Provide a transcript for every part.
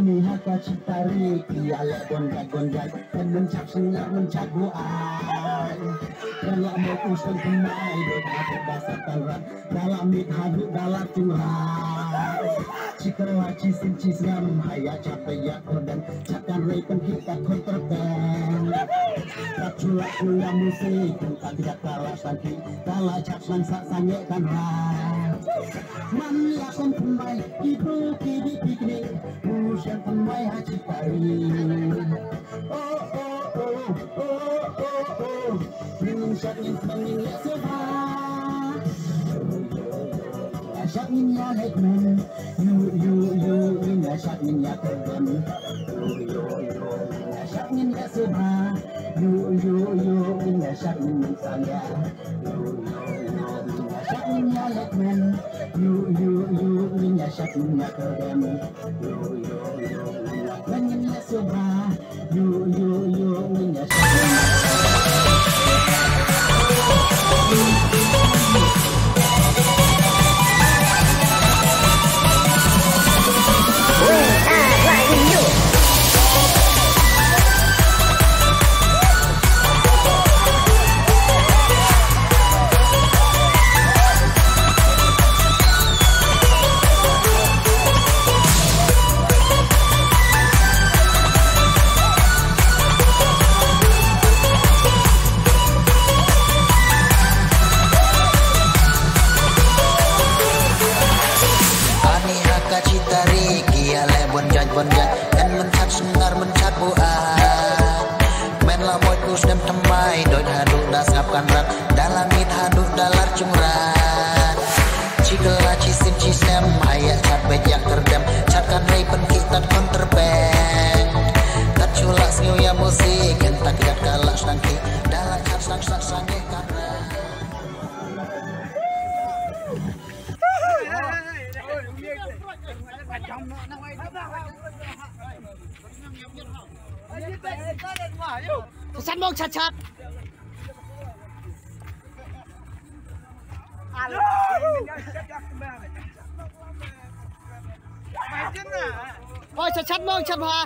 Kami haka citari Kiale gondai dan mencak mencaguan Dalam usul kemai Dota bahasa tarat Dalam hadut dalam Tuhan Cikala cisim cisam Haya capai ya kodan Cakan repen kita kontraband Tak cula musik Tak tidak kalah sakit Kalah cak sak sangekan rai Man lakon kemai Ibu kini piknik Urusan kemai haji pari Oh Minum syakin pengin ya sebab Syakin ya lekmen You Minga syakin ya kerem Syakin ya sebab You Minga syakin saya Syakin ya lekmen You Minga syakin ya kerem Pengin ya sebab You Minga syakin bonjat dan mencak sengar mencak buat men lamoy kus dem temai doi haduk dasapkan rat dalam mit haduk dalar cumrat cikela cisim cisem ayak cat bejak terdem catkan rei penkitat kontraband tak culak sengiu ya musik entak kidat kalak sangki dalam cat sang sange karena Sẵn mong chặt chặt. Ôi chặt chặt mong chặt hòa.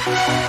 Ê,